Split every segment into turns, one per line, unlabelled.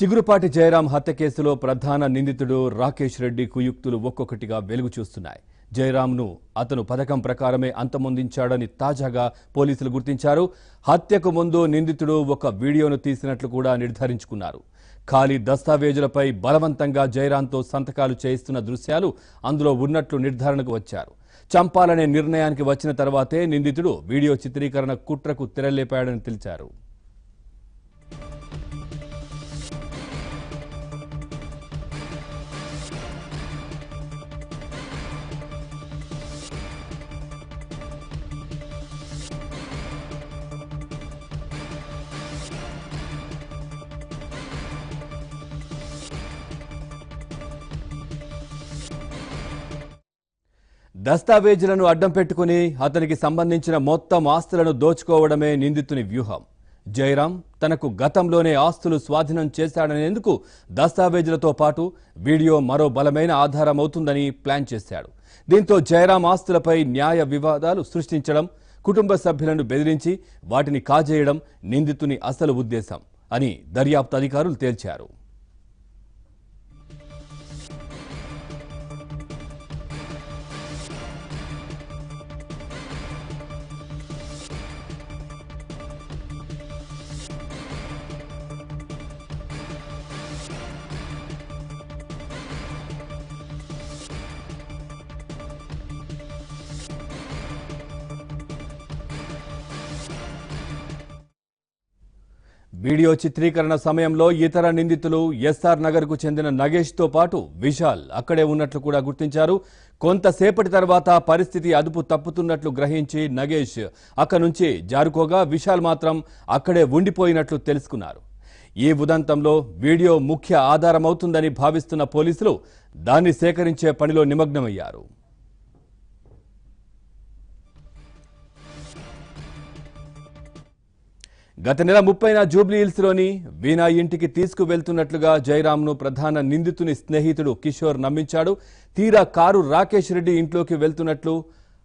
చిగురుపాటి జయరాం హత్య కేసులో ప్రధాన నిందితుడు రాకేష్ రెడ్డి కుయుక్తులు ఒక్కొక్కటిగా వెలుగు చూస్తున్నాయి. జయరాంను అతను పథకం ప్రకారమే అంతమొందించాడని తాజాగా పోలీసులు గుర్తించారు. హత్యకు ముందు నిందితుడు ఒక వీడియోను తీసినట్లు కూడా నిర్ధారించుకున్నారు. ఖాళీ దస్తావేజులపై బలవంతంగా జయరాంతో సంతకాలు చేయిస్తున్న దృశ్యాలు అందులో ఉన్నట్లు నిర్ధారణకు వచ్చారు. చంపాలనే నిర్ణయానికి వచ్చిన తర్వాతే నిందితుడు వీడియో చిత్రీకరణ కుట్రకు తెరలేపాడని తెలిపారు. దస్తావేజులను అడ్డం పెట్టుకుని అతనికి సంబంధించిన మొత్తం ఆస్తులను దోచుకోవడమే నిందితుని వ్యూహం. జయరాం తనకు గతంలోనే ఆస్తులు స్వాధీనం చేశాడనేందుకు దస్తావేజులతో పాటు వీడియో మరో బలమైన ఆధారం అవుతుందని ప్లాన్ చేశాడు. దీంతో జయరాం ఆస్తులపై న్యాయ వివాదాలు సృష్టించడం, కుటుంబ సభ్యులను బెదిరించి వాటిని కాజేయడం నిందితుని అసలు ఉద్దేశం అని దర్యాప్తు అధికారులు తేల్చారు. వీడియో చిత్రీకరణ సమయంలో ఇతర నిందితులు ఎస్ఆర్ నగర్కు చెందిన నగేష్తో పాటు విశాల్ అక్కడే ఉన్నట్లు కూడా గుర్తించారు. కొంతసేపటి తర్వాత పరిస్థితి అదుపు తప్పుతున్నట్లు గ్రహించి నగేష్ అక్కడి నుంచి జారుకోగా విశాల్ మాత్రం అక్కడే ఉండిపోయినట్లు తెలుసుకున్నారు. ఈ ఉదంతంలో వీడియో ముఖ్య ఆధారమవుతుందని భావిస్తున్న పోలీసులు దాన్ని సేకరించే పనిలో నిమగ్నమయ్యారు. గత నెల 30న జూబ్లీహిల్స్లోని వీణా ఇంటికి తీసుకువెళ్తున్నట్లుగా జయరాంను ప్రధాన నిందితుని స్నేహితుడు కిషోర్ నమ్మించాడు. తీరా కారు రాకేష్ రెడ్డి ఇంట్లోకి వెళ్తున్నట్లు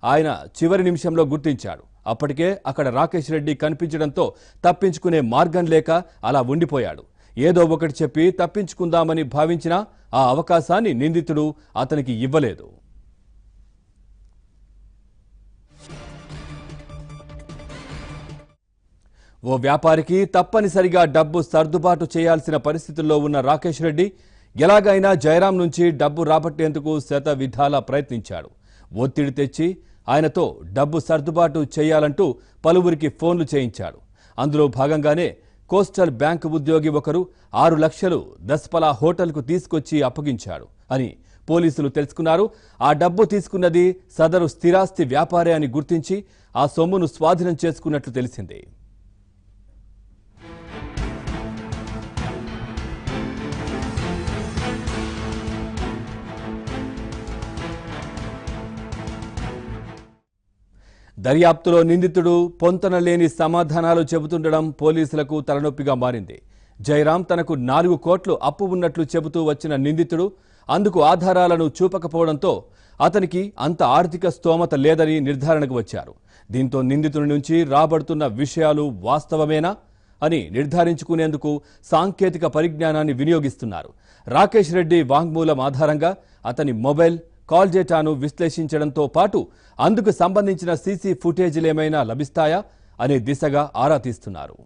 ఆయన చివరి నిమిషంలో గుర్తించాడు. అప్పటికే అక్కడ రాకేష్ రెడ్డి కనిపించడంతో తప్పించుకునే మార్గం లేక అలా ఉండిపోయాడు. ఏదో ఒకటి చెప్పి తప్పించుకుందామని భావించినా ఆ అవకాశాన్ని నిందితుడు అతనికి ఇవ్వలేదు. ఓ వ్యాపారికి తప్పనిసరిగా డబ్బు సర్దుబాటు చేయాల్సిన పరిస్థితుల్లో ఉన్న రాకేష్ రెడ్డి ఎలాగైనా జయరాం నుంచి డబ్బు రాబట్టేందుకు శత విధాలా ప్రయత్నించాడు. ఒత్తిడి తెచ్చి ఆయనతో డబ్బు సర్దుబాటు చేయాలంటూ పలువురికి ఫోన్లు చేయించాడు. అందులో భాగంగానే కోస్టల్ బ్యాంక్ ఉద్యోగి ఒకరు 6 లక్షలు దస్పలా హోటల్కు తీసుకొచ్చి అప్పగించాడు అని పోలీసులు తెలుసుకున్నారు. ఆ డబ్బు తీసుకున్నది సదరు స్థిరాస్తి వ్యాపారే అని గుర్తించి ఆ సొమ్మును స్వాధీనం చేసుకున్నట్లు తెలిసింది. దర్యాప్తులో నిందితుడు పొంతనలేని సమాధానాలు చెబుతుండడం పోలీసులకు తలనొప్పిగా మారింది. జయరాం తనకు 4 కోట్లు అప్పు ఉన్నట్లు చెబుతూ వచ్చిన నిందితుడు అందుకు ఆధారాలను చూపకపోవడంతో అతనికి అంత ఆర్థిక స్తోమత లేదని నిర్ధారణకు వచ్చారు. దీంతో నిందితుడి నుంచి రాబడుతున్న విషయాలు వాస్తవమేనా అని నిర్ధారించుకునేందుకు సాంకేతిక పరిజ్ఞానాన్ని వినియోగిస్తున్నారు. రాకేష్ రెడ్డి వాంగ్మూలం ఆధారంగా అతని మొబైల్ కాల్ డేటాను విశ్లేషించడంతో పాటు అందుకు సంబంధించిన సీసీ ఫుటేజీలేమైనా లభిస్తాయా అనే దిశగా ఆరా తీస్తున్నారు.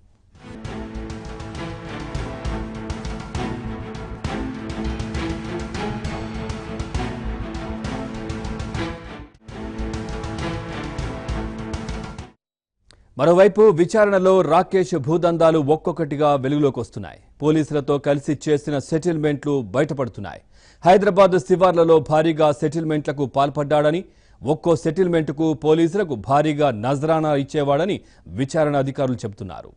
మరోవైపు విచారణలో రాకేష్ భూదందాలు ఒక్కొక్కటిగా వెలుగులోకి వస్తున్నాయి. పోలీసులతో కలిసి చేసిన సెటిల్మెంట్లు బయటపడుతున్నాయి. హైదరాబాద్ శివార్లలో భారీగా సెటిల్మెంట్లకు పాల్పడ్డాడని, ఒక్కో సెటిల్మెంట్కు పోలీసులకు భారీగా నజరానా ఇచ్చేవాడని విచారణ అధికారులు చెబుతున్నారు.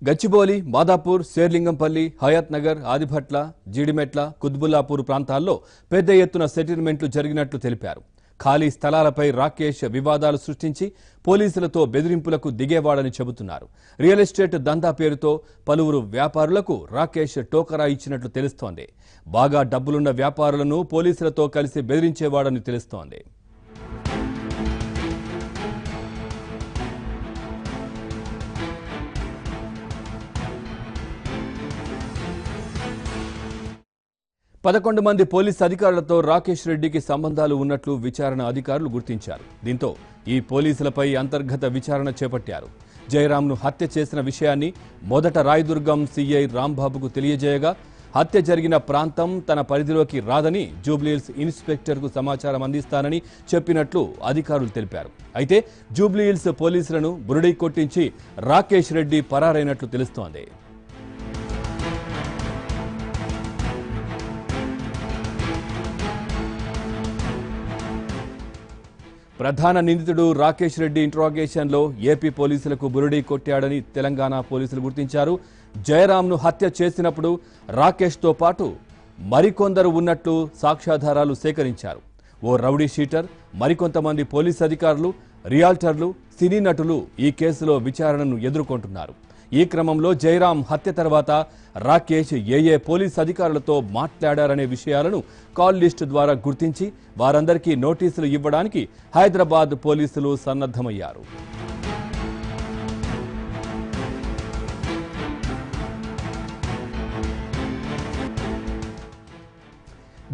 గచ్చిబౌలి, మాదాపూర్, శేర్లింగంపల్లి, హయత్ నగర్, ఆదిభట్ల, జీడిమెట్ల, కుత్బుల్లాపూర్ ప్రాంతాల్లో పెద్ద ఎత్తున సెటిల్మెంట్లు జరిగినట్లు తెలిపారు. ఖాళీ స్థలాలపై రాకేష్ వివాదాలు సృష్టించి పోలీసులతో బెదిరింపులకు దిగేవాడని చెబుతున్నారు. రియల్ ఎస్టేట్ దందా పేరుతో పలువురు వ్యాపారులకు రాకేష్ టోకరా ఇచ్చినట్లు తెలుస్తోంది. బాగా డబ్బులున్న వ్యాపారులను పోలీసులతో కలిసి బెదిరించేవాడని తెలుస్తోంది. పదకొండు మంది పోలీసు అధికారులతో రాకేష్ రెడ్డికి సంబంధాలు ఉన్నట్లు విచారణ అధికారులు గుర్తించారు. దీంతో ఈ పోలీసులపై అంతర్గత విచారణ చేపట్టారు. జయరాంను హత్య చేసిన విషయాన్ని మొదట రాయదుర్గం సీఐ రాంబాబుకు తెలియజేయగా హత్య జరిగిన ప్రాంతం తన పరిధిలోకి రాదని జూబ్లీహిల్స్ ఇన్స్పెక్టర్కు సమాచారం అందిస్తానని చెప్పినట్లు అధికారులు తెలిపారు. అయితే జూబ్లీహిల్స్ పోలీసులను బురుడీ కొట్టించి రాకేష్ రెడ్డి పరారైనట్లు తెలుస్తోంది. ప్రధాన నిందితుడు రాకేష్ రెడ్డి ఇంట్రాగేషన్లో ఏపీ పోలీసులకు బురుడీ కొట్టాడని తెలంగాణ పోలీసులు గుర్తించారు. జయరాంను హత్య చేసినప్పుడు రాకేష్తో పాటు మరికొందరు ఉన్నట్లు సాక్ష్యాధారాలు సేకరించారు. ఓ రౌడీ షీటర్, మరికొంతమంది పోలీసు అధికారులు, రియాల్టర్లు, సినీ నటులు ఈ కేసులో విచారణను ఎదుర్కొంటున్నారు. ఈ క్రమంలో జయరాం హత్య తర్వాత రాకేష్ ఏ పోలీస్ అధికారులతో మాట్లాడారనే విషయాలను కాల్ లిస్టు ద్వారా గుర్తించి వారందరికీ నోటీసులు ఇవ్వడానికి హైదరాబాద్ పోలీసులు సన్నద్ధమయ్యారు.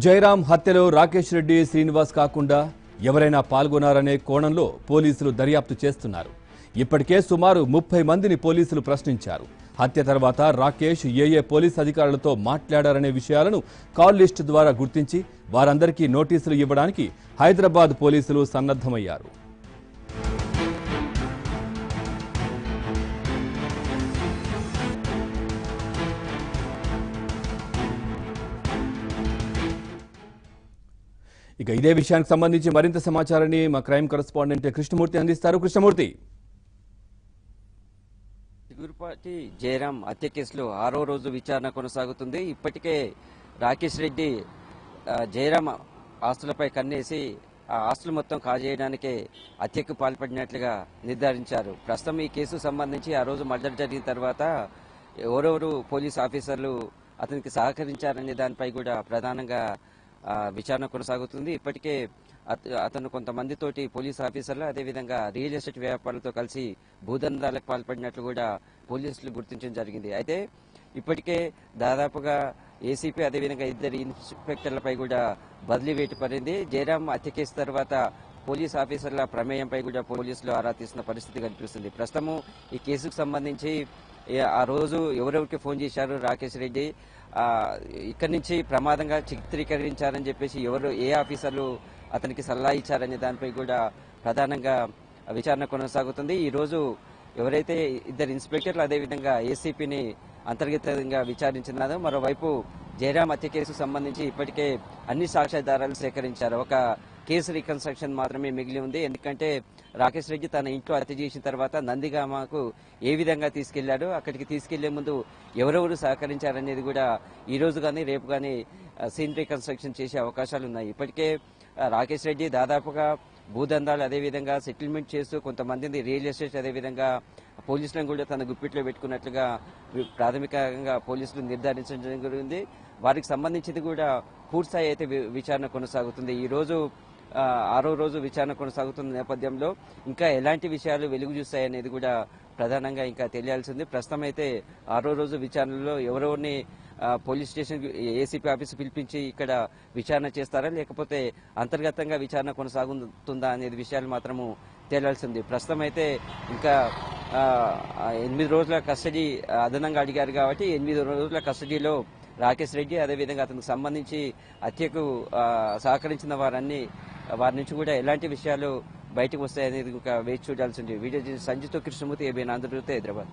జయరాం హత్యలో రాకేష్ రెడ్డి, శ్రీనివాస్ కాకుండా ఎవరైనా పాల్గొన్నారనే కోణంలో పోలీసులు దర్యాప్తు చేస్తున్నారు. ఇప్పటికే సుమారు 30 మందిని పోలీసులు ప్రశ్నించారు. హత్య తర్వాత రాకేష్ ఏ పోలీస్ అధికారులతో మాట్లాడారనే విషయాలను కాల్ లిస్టు ద్వారా గుర్తించి వారందరికీ నోటీసులు ఇవ్వడానికి హైదరాబాద్ పోలీసులు సన్నద్ధమయ్యారు. ఇక ఇదే విషయానికి సంబంధించి మరింత సమాచారాన్ని మా క్రైమ్ కరెస్పాండెంట్ కృష్ణమూర్తి అందిస్తారు. కృష్ణమూర్తి,
చిగురుపాటి జయరాం హత్య కేసులో 6వ రోజు విచారణ కొనసాగుతుంది. ఇప్పటికే రాకేష్ రెడ్డి జయరాం ఆస్తులపై కన్నేసి ఆ ఆస్తులు మొత్తం కాజేయడానికే హత్యకు పాల్పడినట్లుగా నిర్ధారించారు. ప్రస్తుతం ఈ కేసు సంబంధించి ఆ రోజు మర్డర్ జరిగిన తర్వాత ఎవరెవరు పోలీస్ ఆఫీసర్లు అతనికి సహకరించారనే దానిపై కూడా ప్రధానంగా విచారణ కొనసాగుతుంది. ఇప్పటికే అతను కొంతమందితోటి పోలీస్ ఆఫీసర్లు అదేవిధంగా రియల్ ఎస్టేట్ వ్యాపారులతో కలిసి భూదందాలకు పాల్పడినట్లు కూడా పోలీసులు గుర్తించడం జరిగింది. అయితే ఇప్పటికే దాదాపుగా ఏసీపీ అదేవిధంగా 2 ఇన్స్పెక్టర్లపై కూడా బదిలీ వేటు పడింది. జయరాం హత్య కేసు తర్వాత పోలీస్ ఆఫీసర్ల ప్రమేయంపై కూడా పోలీసులు ఆరా తీసిన పరిస్థితి కనిపిస్తుంది. ప్రస్తుతము ఈ కేసుకు సంబంధించి ఆ రోజు ఎవరెవరికి ఫోన్ చేశారు రాకేష్ రెడ్డి, ఇక్కడి నుంచి ప్రమాదంగా చిత్రీకరించారని చెప్పేసి ఏ ఆఫీసర్లు అతనికి సలహా ఇచ్చారనే దానిపై కూడా ప్రధానంగా విచారణ కొనసాగుతుంది. ఈ రోజు ఎవరైతే 2 ఇన్స్పెక్టర్లు అదేవిధంగా ఏసీపీని అంతర్గతంగా విచారించినారో మరోవైపు జయరాం హత్య కేసుకు సంబంధించి ఇప్పటికే అన్ని సాక్ష్యాధారాలు సేకరించారు. ఒక కేసు రికన్స్ట్రక్షన్ మాత్రమే మిగిలి ఉంది. ఎందుకంటే రాకేష్ రెడ్డి తన ఇంట్లో హత్య చేసిన తర్వాత నందిగామకు ఏ విధంగా తీసుకెళ్లాడు, అక్కడికి తీసుకెళ్లే ముందు ఎవరెవరు సహకరించారనేది కూడా ఈ రోజు కానీ రేపు కానీ సీన్ రికన్స్ట్రక్షన్ చేసే అవకాశాలు ఉన్నాయి. ఇప్పటికే రాకేష్ రెడ్డి దాదాపుగా భూదందాలు అదేవిధంగా సెటిల్మెంట్ చేస్తూ కొంతమందిని రియల్ ఎస్టేట్ అదేవిధంగా పోలీసులను కూడా తన గుప్పిట్లో పెట్టుకున్నట్లుగా ప్రాథమికంగా పోలీసులు నిర్ధారించడం జరిగింది. వారికి సంబంధించింది కూడా పూర్తిస్థాయి అయితే విచారణ కొనసాగుతుంది. ఈ రోజు 6వ రోజు విచారణ కొనసాగుతున్న నేపథ్యంలో ఇంకా ఎలాంటి విషయాలు వెలుగు చూస్తాయనేది కూడా ప్రధానంగా ఇంకా తెలియాల్సింది. ప్రస్తుతం అయితే 6వ రోజు విచారణలో ఎవరెవరిని పోలీస్ స్టేషన్ ఏసీపీ ఆఫీసు పిలిపించి ఇక్కడ విచారణ చేస్తారా లేకపోతే అంతర్గతంగా విచారణ కొనసాగుతుందా అనేది విషయాలు మాత్రము తేలాల్సింది. ప్రస్తుతం అయితే ఇంకా 8 రోజుల కస్టడీ అదనంగా అడిగారు కాబట్టి 8 రోజుల కస్టడీలో రాకేష్ రెడ్డి అదేవిధంగా అతనికి సంబంధించి హత్యకు సహకరించిన వారి నుంచి కూడా ఎలాంటి విషయాలు బయటకు వస్తాయనేది వేచి చూడాల్సింది. Video Sanjit Krishnamurthy, ABN Andhrajyothy, Hyderabad.